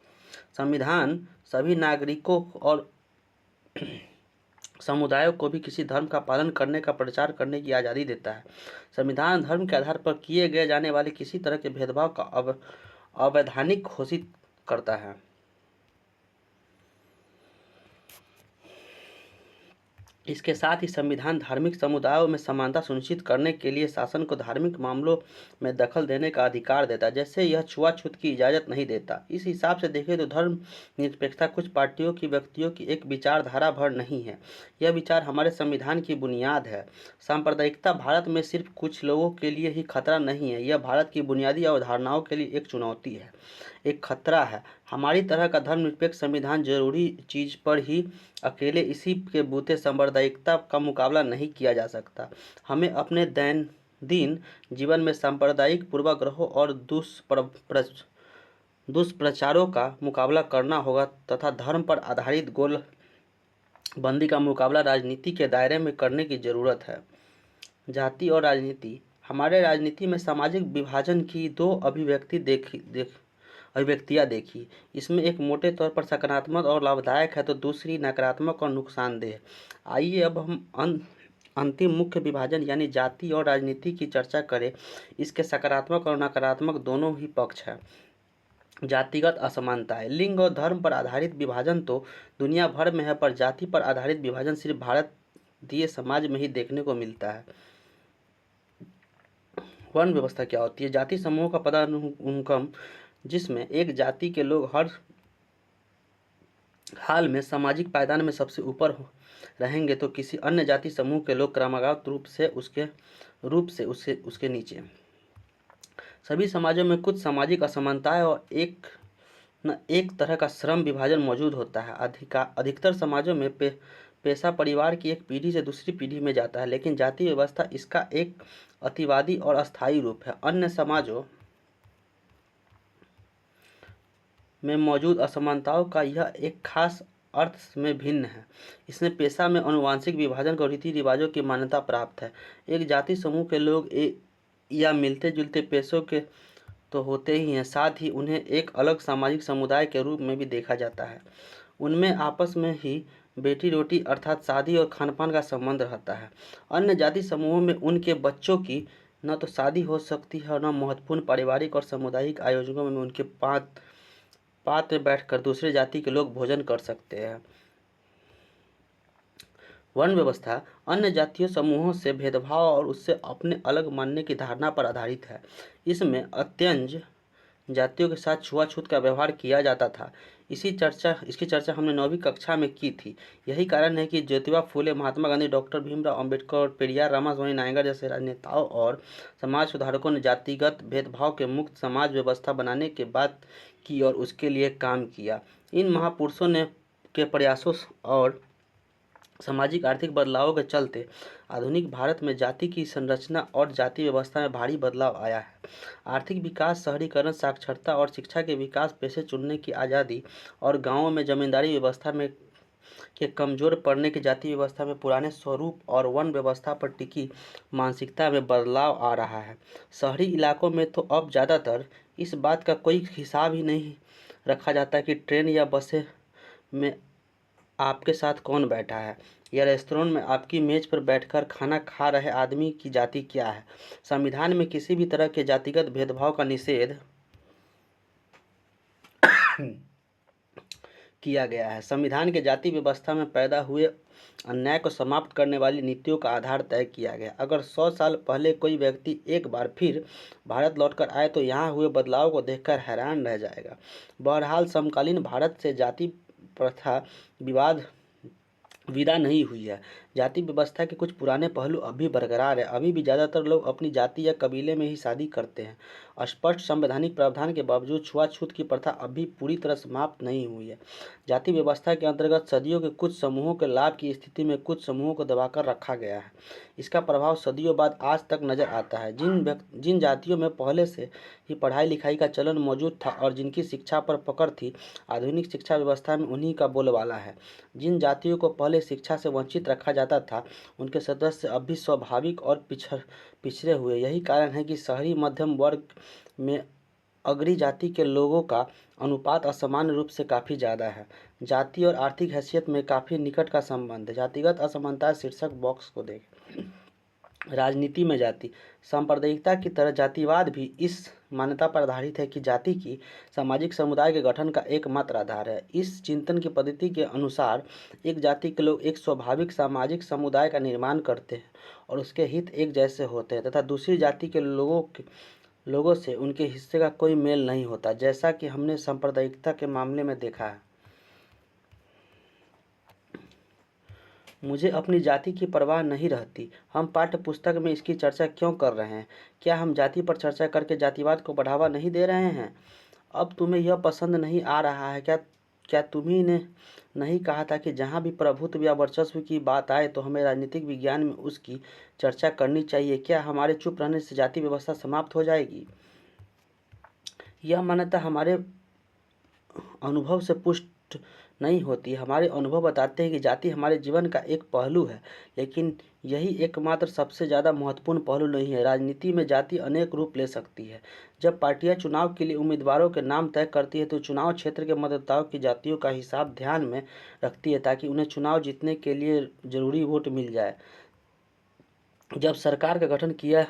संविधान सभी नागरिकों और समुदायों को भी किसी धर्म का पालन करने का प्रचार करने की आज़ादी देता है। संविधान धर्म के आधार पर किए गए जाने वाले किसी तरह के भेदभाव का अवैधानिक घोषित करता है। इसके साथ ही संविधान धार्मिक समुदायों में समानता सुनिश्चित करने के लिए शासन को धार्मिक मामलों में दखल देने का अधिकार देता है, जैसे यह छुआछूत की इजाज़त नहीं देता। इस हिसाब से देखें तो धर्म निरपेक्षता कुछ पार्टियों की व्यक्तियों की एक विचारधारा भर नहीं है, यह विचार हमारे संविधान की बुनियाद है। सांप्रदायिकता भारत में सिर्फ कुछ लोगों के लिए ही खतरा नहीं है, यह भारत की बुनियादी अवधारणाओं के लिए एक चुनौती है, एक खतरा है। हमारी तरह का धर्मनिरपेक्ष संविधान जरूरी चीज़ पर ही अकेले इसी के बूते सांप्रदायिकता का मुकाबला नहीं किया जा सकता। हमें अपने दैनंदिन जीवन में सांप्रदायिक पूर्वाग्रहों और दुष्प्रचारों का मुकाबला करना होगा तथा धर्म पर आधारित गोलबंदी का मुकाबला राजनीति के दायरे में करने की जरूरत है। जाति और राजनीति। हमारे राजनीति में सामाजिक विभाजन की दो अभिव्यक्तियाँ देखी। इसमें एक मोटे तौर पर सकारात्मक और लाभदायक है तो दूसरी नकारात्मक और नुकसानदेह। आइए अब हम अंतिम मुख्य विभाजन यानी जाति और राजनीति की चर्चा करें। इसके सकारात्मक और नकारात्मक दोनों ही पक्ष हैं। जातिगत असमानताएं। लिंग और धर्म पर आधारित विभाजन तो दुनिया भर में है, पर जाति पर आधारित विभाजन सिर्फ भारतीय समाज में ही देखने को मिलता है। वर्ण व्यवस्था क्या होती है? जाति समूह का पदानुक्रम जिसमें एक जाति के लोग हर हाल में सामाजिक पायदान में सबसे ऊपर रहेंगे तो किसी अन्य जाति समूह के लोग क्रमागत रूप से उसके नीचे। सभी समाजों में कुछ सामाजिक असमानताएं और एक तरह का श्रम विभाजन मौजूद होता है। अधिकतर समाजों में पेशा परिवार की एक पीढ़ी से दूसरी पीढ़ी में जाता है, लेकिन जाति व्यवस्था इसका एक अतिवादी और अस्थायी रूप है। अन्य समाजों में मौजूद असमानताओं का यह एक खास अर्थ में भिन्न है। इसमें पेशा में आनुवंशिक विभाजन को रीति रिवाजों की मान्यता प्राप्त है। एक जाति समूह के लोग या मिलते जुलते पेशों के तो होते ही हैं, साथ ही उन्हें एक अलग सामाजिक समुदाय के रूप में भी देखा जाता है। उनमें आपस में ही बेटी रोटी अर्थात शादी और खानपान का संबंध रहता है। अन्य जाति समूहों में उनके बच्चों की न तो शादी हो सकती है और न महत्वपूर्ण पारिवारिक और सामुदायिक आयोजनों में उनके पात्र बैठकर दूसरे जाति के लोग भोजन कर सकते हैं। वर्ण व्यवस्था अन्य जातीय समूहों से भेदभाव और उससे अपने अलग मानने की धारणा पर आधारित है। इसमें अत्यंत जातियों के साथ छुआछूत का व्यवहार किया जाता था। इसकी चर्चा हमने 9वीं कक्षा में की थी। यही कारण है कि ज्योतिबा फूले, महात्मा गांधी, डॉक्टर भीमराव अंबेडकर और पेरियार रामास्वामी नायकर जैसे राजनेताओं और समाज सुधारकों ने जातिगत भेदभाव के मुक्त समाज व्यवस्था बनाने के बात की और उसके लिए काम किया। इन महापुरुषों ने के प्रयासों और सामाजिक आर्थिक बदलावों के चलते आधुनिक भारत में जाति की संरचना और जाति व्यवस्था में भारी बदलाव आया है। आर्थिक विकास, शहरीकरण, साक्षरता और शिक्षा के विकास, पेशे चुनने की आज़ादी और गांवों में जमींदारी व्यवस्था में के कमजोर पड़ने की जाति व्यवस्था में पुराने स्वरूप और वन व्यवस्था पर टिकी मानसिकता में बदलाव आ रहा है। शहरी इलाकों में तो अब ज़्यादातर इस बात का कोई हिसाब ही नहीं रखा जाता कि ट्रेन या बसें में आपके साथ कौन बैठा है या रेस्तरां में आपकी मेज पर बैठकर खाना खा रहे आदमी की जाति क्या है। संविधान में किसी भी तरह के जातिगत भेदभाव का निषेध किया गया है। संविधान के जाति व्यवस्था में पैदा हुए अन्याय को समाप्त करने वाली नीतियों का आधार तय किया गया। अगर 100 साल पहले कोई व्यक्ति एक बार फिर भारत लौटकर आए तो यहाँ हुए बदलाव को देखकर हैरान रह जाएगा। बहरहाल समकालीन भारत से जाति प्रथा विदा नहीं हुई है। जाति व्यवस्था के कुछ पुराने पहलू अभी बरकरार है। अभी भी ज़्यादातर लोग अपनी जाति या कबीले में ही शादी करते हैं। स्पष्ट संवैधानिक प्रावधान के बावजूद छुआछूत की प्रथा अभी पूरी तरह समाप्त नहीं हुई है। जाति व्यवस्था के अंतर्गत सदियों के कुछ समूहों के लाभ की स्थिति में कुछ समूहों को दबाकर रखा गया है। इसका प्रभाव सदियों बाद आज तक नजर आता है। जिन जातियों में पहले से ही पढ़ाई लिखाई का चलन मौजूद था और जिनकी शिक्षा पर पकड़ थी, आधुनिक शिक्षा व्यवस्था में उन्हीं का बोलबाला है। जिन जातियों को पहले शिक्षा से वंचित रखा जाता था, उनके सदस्य अब भी स्वाभाविक और पिछड़े हुए। यही कारण है कि शहरी मध्यम वर्ग में अग्रणी जाति के लोगों का अनुपात असामान्य रूप से काफ़ी ज़्यादा है। जाति और आर्थिक हैसियत में काफ़ी निकट का संबंध है। जातिगत असमानता शीर्षक बॉक्स को देखें। राजनीति में जाति सांप्रदायिकता की तरह जातिवाद भी इस मान्यता पर आधारित है कि जाति की सामाजिक समुदाय के गठन का एकमात्र आधार है। इस चिंतन की पद्धति के अनुसार एक जाति के लोग एक स्वाभाविक सामाजिक समुदाय का निर्माण करते हैं और उसके हित एक जैसे होते हैं तथा दूसरी जाति के लोगों से उनके हिस्से का कोई मेल नहीं होता, जैसा कि हमने सांप्रदायिकता के मामले में देखा है। मुझे अपनी जाति की परवाह नहीं रहती। हम पाठ्य पुस्तक में इसकी चर्चा क्यों कर रहे हैं? क्या हम जाति पर चर्चा करके जातिवाद को बढ़ावा नहीं दे रहे हैं? अब तुम्हें यह पसंद नहीं आ रहा है क्या तुम्ही ने नहीं कहा था कि जहाँ भी प्रभुत्व या वर्चस्व की बात आए तो हमें राजनीतिक विज्ञान में उसकी चर्चा करनी चाहिए? क्या हमारे चुप रहने से जाति व्यवस्था समाप्त हो जाएगी? यह मान्यता हमारे अनुभव से पुष्ट नहीं होती। हमारे अनुभव बताते हैं कि जाति हमारे जीवन का एक पहलू है, लेकिन यही एकमात्र सबसे ज़्यादा महत्वपूर्ण पहलू नहीं है। राजनीति में जाति अनेक रूप ले सकती है। जब पार्टियां चुनाव के लिए उम्मीदवारों के नाम तय करती है तो चुनाव क्षेत्र के मतदाताओं की जातियों का हिसाब ध्यान में रखती है, ताकि उन्हें चुनाव जीतने के लिए जरूरी वोट मिल जाए। जब सरकार का गठन किया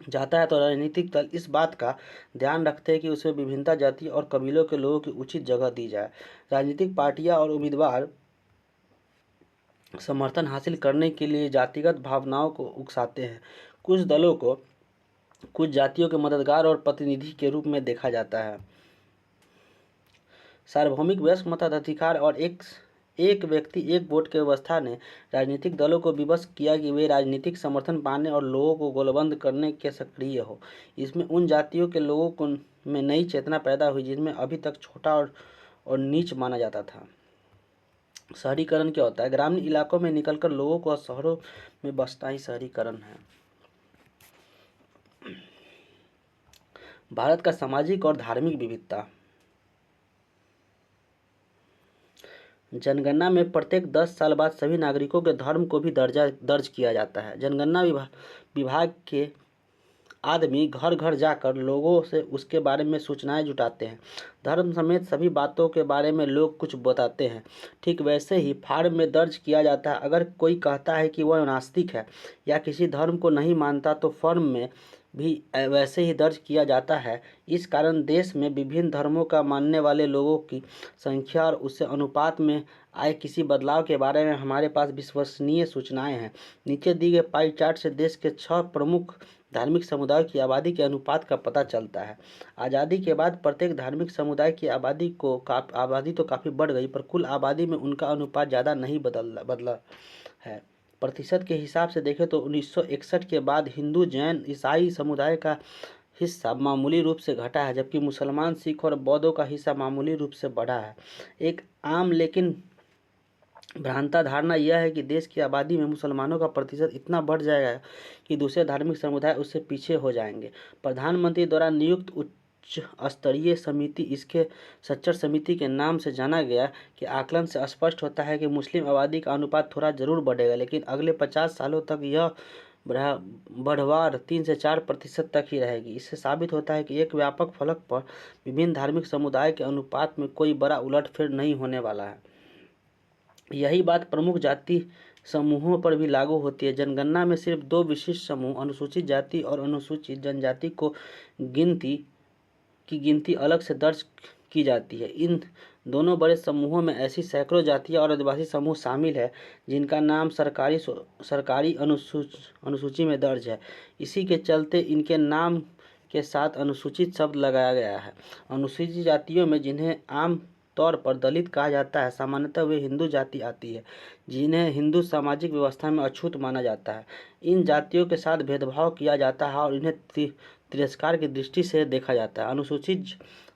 जाता है तो राजनीतिक दल इस बात का ध्यान रखते हैं कि उसमें विभिन्नता जाति और कबीलों के लोगों की उचित जगह दी जाए। राजनीतिक पार्टियां और उम्मीदवार समर्थन हासिल करने के लिए जातिगत भावनाओं को उकसाते हैं। कुछ दलों को कुछ जातियों के मददगार और प्रतिनिधि के रूप में देखा जाता है। सार्वभौमिक वयस्क मताधिकार और एक व्यक्ति एक वोट की व्यवस्था ने राजनीतिक दलों को विवश किया कि वे राजनीतिक समर्थन पाने और लोगों को गोलबंद करने के सक्रिय हो। इसमें उन जातियों के लोगों को में नई चेतना पैदा हुई जिनमें अभी तक छोटा और नीच माना जाता था। शहरीकरण क्या होता है? ग्रामीण इलाकों में निकलकर लोगों को शहरों में बसना ही शहरीकरण है। भारत का सामाजिक और धार्मिक विविधता। जनगणना में प्रत्येक 10 साल बाद सभी नागरिकों के धर्म को भी दर्ज किया जाता है। जनगणना विभाग के आदमी घर घर जाकर लोगों से उसके बारे में सूचनाएं जुटाते हैं। धर्म समेत सभी बातों के बारे में लोग कुछ बताते हैं। ठीक वैसे ही फार्म में दर्ज किया जाता है। अगर कोई कहता है कि वह नास्तिक है या किसी धर्म को नहीं मानता तो फॉर्म में भी वैसे ही दर्ज किया जाता है। इस कारण देश में विभिन्न धर्मों का मानने वाले लोगों की संख्या और उससे अनुपात में आए किसी बदलाव के बारे में हमारे पास विश्वसनीय सूचनाएं हैं। नीचे दी गए पाई चार्ट से देश के 6 प्रमुख धार्मिक समुदायों की आबादी के अनुपात का पता चलता है। आज़ादी के बाद प्रत्येक धार्मिक समुदाय की आबादी तो काफ़ी बढ़ गई, पर कुल आबादी में उनका अनुपात ज़्यादा नहीं बदला है। प्रतिशत के हिसाब से देखें तो 1961 के बाद हिंदू, जैन, ईसाई समुदाय का हिस्सा मामूली रूप से घटा है, जबकि मुसलमान, सिख और बौद्धों का हिस्सा मामूली रूप से बढ़ा है। एक आम लेकिन भ्रांता धारणा यह है कि देश की आबादी में मुसलमानों का प्रतिशत इतना बढ़ जाएगा कि दूसरे धार्मिक समुदाय उससे पीछे हो जाएंगे। प्रधानमंत्री द्वारा नियुक्त उच्च स्तरीय समिति, इसके सच्चर समिति के नाम से जाना गया, कि आकलन से स्पष्ट होता है कि मुस्लिम आबादी का अनुपात थोड़ा जरूर बढ़ेगा, लेकिन अगले 50 सालों तक यह बढ़वार 3 से 4% तक ही रहेगी। इससे साबित होता है कि एक व्यापक फलक पर विभिन्न धार्मिक समुदाय के अनुपात में कोई बड़ा उलटफेर नहीं होने वाला है। यही बात प्रमुख जाति समूहों पर भी लागू होती है। जनगणना में सिर्फ 2 विशिष्ट समूह, अनुसूचित जाति और अनुसूचित जनजाति की गिनती अलग से दर्ज की जाती है। इन दोनों बड़े समूहों में ऐसी सैकड़ों जातियां और आदिवासी समूह शामिल है जिनका नाम सरकारी अनुसूची में दर्ज है। इसी के चलते इनके नाम के साथ अनुसूचित शब्द लगाया गया है। अनुसूचित जातियों में, जिन्हें आम तौर पर दलित कहा जाता है, सामान्यतः वे हिंदू जाति आती है, जिन्हें हिंदू सामाजिक व्यवस्था में अछूत माना जाता है। इन जातियों के साथ भेदभाव किया जाता है और इन्हें तिरस्कार की दृष्टि से देखा जाता है। अनुसूचित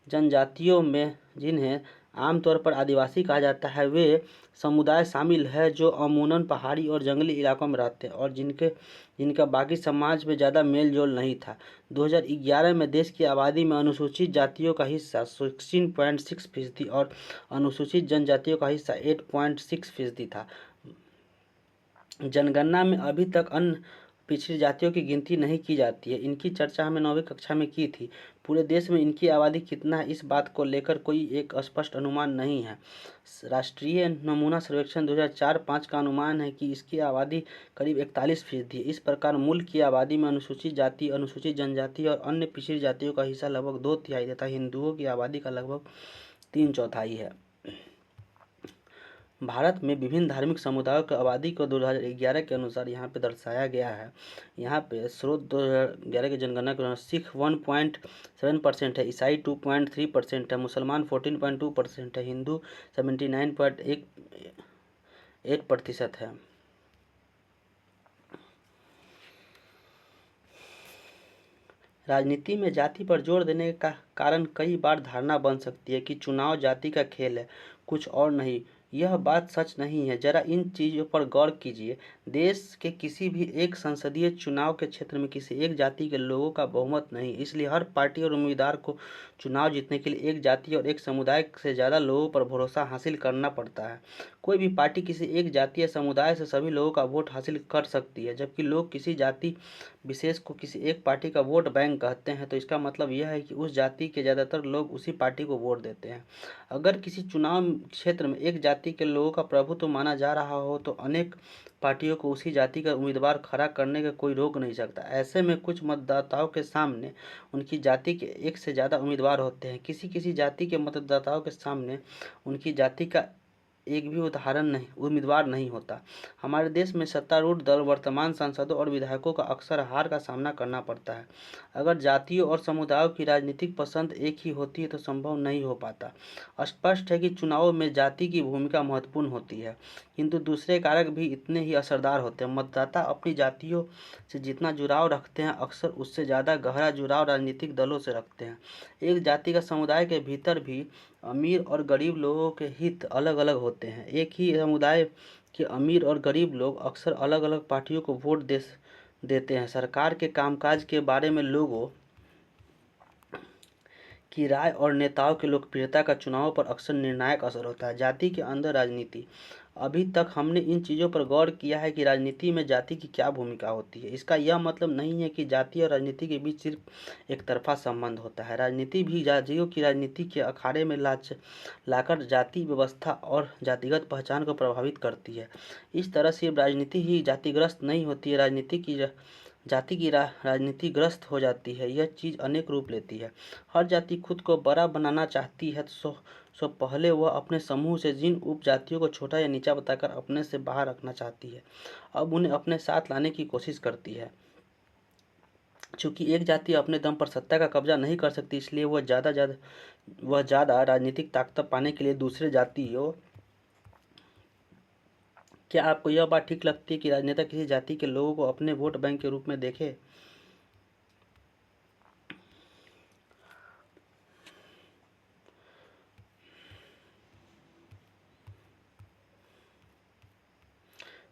जनजातियों में, जिन्हें आमतौर पर आदिवासी कहा जाता है, वे समुदाय शामिल है जो अमूमन पहाड़ी और जंगली इलाकों में रहते हैं और जिनका बाकी समाज में ज़्यादा मेल जोल नहीं था। 2011 में देश की आबादी में अनुसूचित जातियों का हिस्सा 16.6% और अनुसूचित जनजातियों का हिस्सा 8.6% था। जनगणना में अभी तक अन्य पिछड़ी जातियों की गिनती नहीं की जाती है। इनकी चर्चा हमने 9वीं कक्षा में की थी। पूरे देश में इनकी आबादी कितना है, इस बात को लेकर कोई एक स्पष्ट अनुमान नहीं है। राष्ट्रीय नमूना सर्वेक्षण 2004-05 का अनुमान है कि इसकी आबादी करीब 41% है। इस प्रकार मूल की आबादी में अनुसूचित जाति, अनुसूचित जनजाति और अन्य पिछड़ी जातियों का हिस्सा लगभग 2/3 तथा हिंदुओं की आबादी का लगभग 3/4 है। भारत में विभिन्न धार्मिक समुदायों की आबादी को 2011 के अनुसार यहाँ पे दर्शाया गया है। यहाँ पे स्रोत 2011 की जनगणना के अनुसार सिख 1.7% है, ईसाई 2.3% है, मुसलमान 14.2% है, हिंदू 79.8% है। राजनीति में जाति पर जोर देने का कारण कई बार धारणा बन सकती है कि चुनाव जाति का खेल है, कुछ और नहीं। यह बात सच नहीं है। जरा इन चीज़ों पर गौर कीजिए। देश के किसी भी एक संसदीय चुनाव के क्षेत्र में किसी एक जाति के लोगों का बहुमत नहीं, इसलिए हर पार्टी और उम्मीदवार को चुनाव जीतने के लिए एक जाति और एक समुदाय से ज़्यादा लोगों पर भरोसा हासिल करना पड़ता है। कोई भी पार्टी किसी एक जाति या समुदाय से सभी लोगों का वोट हासिल कर सकती है, जबकि लोग किसी जाति विशेष को किसी एक पार्टी का वोट बैंक कहते हैं, तो इसका मतलब यह है कि उस जाति के ज़्यादातर लोग उसी पार्टी को वोट देते हैं। अगर किसी चुनाव क्षेत्र में एक जाति के लोगों का प्रभुत्व माना जा रहा हो, तो अनेक पार्टियों को उसी जाति का उम्मीदवार खड़ा करने का कोई रोक नहीं सकता। ऐसे में कुछ मतदाताओं के सामने उनकी जाति के एक से ज़्यादा उम्मीदवार होते हैं। किसी किसी जाति के मतदाताओं के सामने उनकी जाति का एक भी उम्मीदवार नहीं होता। हमारे देश में सत्तारूढ़ दल, वर्तमान सांसदों और विधायकों का अक्सर हार का सामना करना पड़ता है। अगर जातियों और समुदायों की राजनीतिक पसंद एक ही होती है तो संभव नहीं हो पाता। स्पष्ट है कि चुनाव में जाति की भूमिका महत्वपूर्ण होती है, किंतु दूसरे कारक भी इतने ही असरदार होते हैं। मतदाता अपनी जातियों से जितना जुड़ाव रखते हैं, अक्सर उससे ज़्यादा गहरा जुड़ाव राजनीतिक दलों से रखते हैं। एक जाति का समुदाय के भीतर भी अमीर और गरीब लोगों के हित अलग अलग होते हैं। एक ही समुदाय के अमीर और गरीब लोग अक्सर अलग अलग पार्टियों को वोट देते हैं। सरकार के कामकाज के बारे में लोगों की राय और नेताओं की लोकप्रियता का चुनाव पर अक्सर निर्णायक असर होता है। जाति के अंदर राजनीति। अभी तक हमने इन चीज़ों पर गौर किया है कि राजनीति में जाति की क्या भूमिका होती है। इसका यह मतलब नहीं है कि जाति और राजनीति के बीच सिर्फ एक तरफा संबंध होता है। राजनीति भी जातियों की राजनीति के अखाड़े में लाकर जाति व्यवस्था और जातिगत पहचान को प्रभावित करती है। इस तरह सिर्फ राजनीति ही जातिग्रस्त नहीं होती है, जाति की राजनीति ग्रस्त हो जाती है। यह चीज़ अनेक रूप लेती है। हर जाति खुद को बड़ा बनाना चाहती है, सो पहले वह अपने समूह से जिन उपजातियों को छोटा या नीचा बताकर अपने से बाहर रखना चाहती है, अब उन्हें अपने साथ लाने की कोशिश करती है। चूँकि एक जाति अपने दम पर सत्ता का कब्जा नहीं कर सकती, इसलिए वह ज़्यादा राजनीतिक ताकत पाने के लिए दूसरे जातियों। क्या आपको यह बात ठीक लगती है कि राजनेता किसी जाति के लोगों को अपने वोट बैंक के रूप में देखे?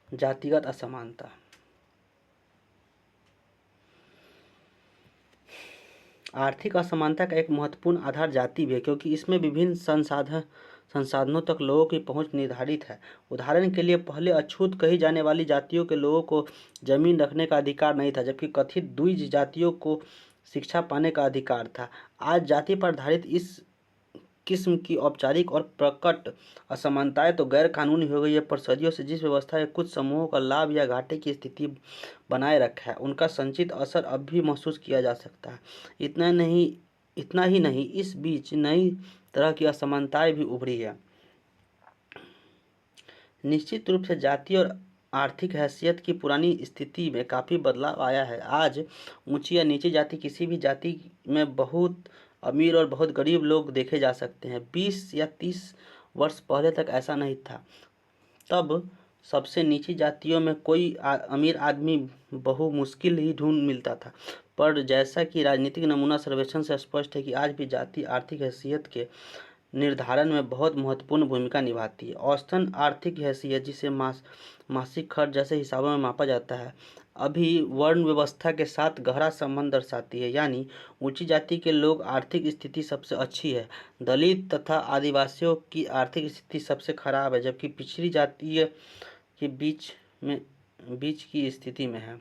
जातिगत असमानता। आर्थिक असमानता का एक महत्वपूर्ण आधार जाति भी है, क्योंकि इसमें विभिन्न संसाधनों तक लोगों की पहुंच निर्धारित है। उदाहरण के लिए, पहले अछूत कही जाने वाली जातियों के लोगों को जमीन रखने का अधिकार नहीं था, जबकि कथित द्विज जातियों को शिक्षा पाने का अधिकार था। आज जाति पर आधारित इस किस्म की औपचारिक और प्रकट असमानताएं तो गैर कानूनी हो गई है, पर सदियों से जिस व्यवस्था ने कुछ समूहों का लाभ या घाटे की स्थिति बनाए रखा है, उनका संचित असर अब भी महसूस किया जा सकता है। इतना ही नहीं, इस बीच नई तरह की असमानताएं भी उभरी है। निश्चित रूप से जाति और आर्थिक हैसियत की पुरानी स्थिति में काफ़ी बदलाव आया है। आज ऊंची या नीची जाति किसी भी जाति में बहुत अमीर और बहुत गरीब लोग देखे जा सकते हैं। 20 या 30 वर्ष पहले तक ऐसा नहीं था। तब सबसे नीची जातियों में कोई अमीर आदमी बहु मुश्किल ही ढूंढ मिलता था। पर जैसा कि राजनीतिक नमूना सर्वेक्षण से स्पष्ट है कि आज भी जाति आर्थिक हैसियत के निर्धारण में बहुत महत्वपूर्ण भूमिका निभाती है। औसतन आर्थिक हैसियत, जिसे मासिक खर्च जैसे हिसाबों में मापा जाता है, अभी वर्ण व्यवस्था के साथ गहरा संबंध दर्शाती है। यानी ऊंची जाति के लोग आर्थिक स्थिति सबसे अच्छी है, दलित तथा आदिवासियों की आर्थिक स्थिति सबसे खराब है, जबकि पिछड़ी जातीय के बीच की स्थिति में है।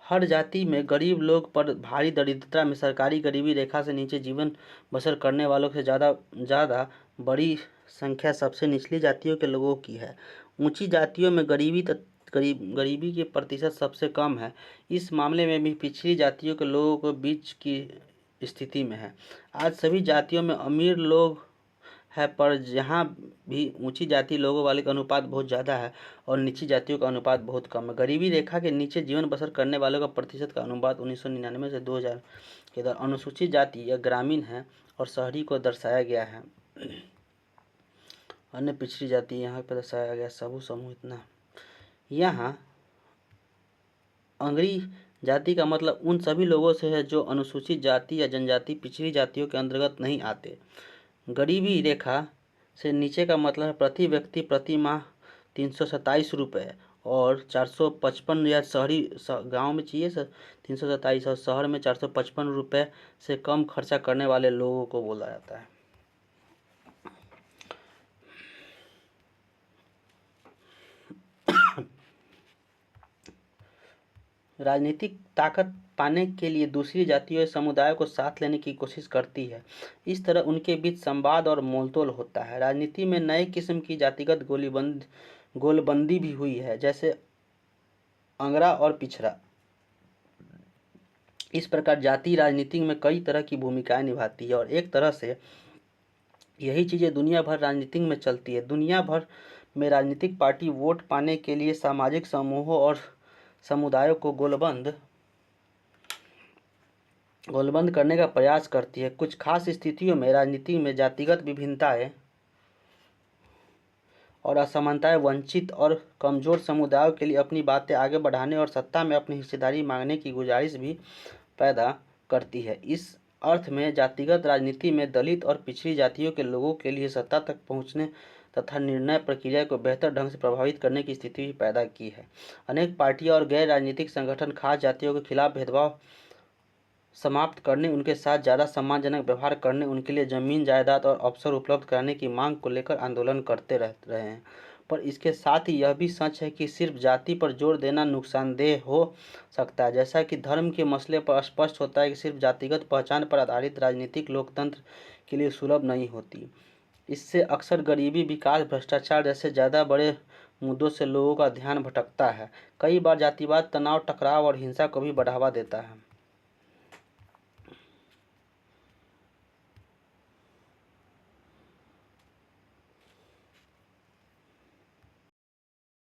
हर जाति में गरीब लोग पर भारी दरिद्रता में सरकारी गरीबी रेखा से नीचे जीवन बसर करने वालों से ज़्यादा बड़ी संख्या सबसे निचली जातियों के लोगों की है। ऊंची जातियों में गरीबी के प्रतिशत सबसे कम है। इस मामले में भी पिछड़ी जातियों के लोगों को बीच की स्थिति में है। आज सभी जातियों में अमीर लोग है, पर जहाँ भी ऊंची जाति लोगों वाले का अनुपात बहुत ज़्यादा है और निचली जातियों का अनुपात बहुत कम है। गरीबी रेखा के नीचे जीवन बसर करने वालों का प्रतिशत का अनुपात 1999 से 2000 के दौरान अनुसूचित जाति या ग्रामीण है और शहरी को दर्शाया गया है। अन्य पिछड़ी जाति यहाँ पर दर्शाया गया समूह इतना। यहाँ अंगरी जाति का मतलब उन सभी लोगों से है जो अनुसूचित जाति या जनजाति पिछड़ी जातियों के अंतर्गत नहीं आते। गरीबी रेखा से नीचे का मतलब है प्रति व्यक्ति प्रति माह 327 रुपये और 455 या शहरी गांव में चाहिए सर 327 और शहर में 455 रुपये से कम खर्चा करने वाले लोगों को बोला जाता है। राजनीतिक ताकत पाने के लिए दूसरी जातियों या समुदायों को साथ लेने की कोशिश करती है। इस तरह उनके बीच संवाद और मोलतोल होता है। राजनीति में नए किस्म की जातिगत गोलबंदी भी हुई है, जैसे अंगरा और पिछड़ा। इस प्रकार जाति राजनीति में कई तरह की भूमिकाएं निभाती है और एक तरह से यही चीज़ें दुनिया भर राजनीति में चलती है। दुनिया भर में राजनीतिक पार्टी वोट पाने के लिए सामाजिक समूहों और समुदायों को गोलबंद करने का प्रयास करती है। कुछ खास स्थितियों में राजनीति में जातिगत विभिन्नताएं और असमानताएं वंचित और कमजोर समुदायों के लिए अपनी बातें आगे बढ़ाने और सत्ता में अपनी हिस्सेदारी मांगने की गुजारिश भी पैदा करती है। इस अर्थ में जातिगत राजनीति में दलित और पिछड़ी जातियों के लोगों के लिए सत्ता तक पहुंचने तथा निर्णय प्रक्रिया को बेहतर ढंग से प्रभावित करने की स्थिति भी पैदा की है। अनेक पार्टियां और गैर राजनीतिक संगठन खास जातियों के खिलाफ भेदभाव समाप्त करने, उनके साथ ज़्यादा सम्मानजनक व्यवहार करने, उनके लिए ज़मीन जायदाद और अवसर उपलब्ध कराने की मांग को लेकर आंदोलन करते रहे हैं। पर इसके साथ ही यह भी सच है कि सिर्फ जाति पर जोर देना नुकसानदेह हो सकता है। जैसा कि धर्म के मसले पर स्पष्ट होता है कि सिर्फ जातिगत पहचान पर आधारित राजनीतिक लोकतंत्र के लिए सुलभ नहीं होती। इससे अक्सर गरीबी, विकास, भ्रष्टाचार जैसे ज़्यादा बड़े मुद्दों से लोगों का ध्यान भटकता है। कई बार जातिवाद तनाव, टकराव और हिंसा को भी बढ़ावा देता है।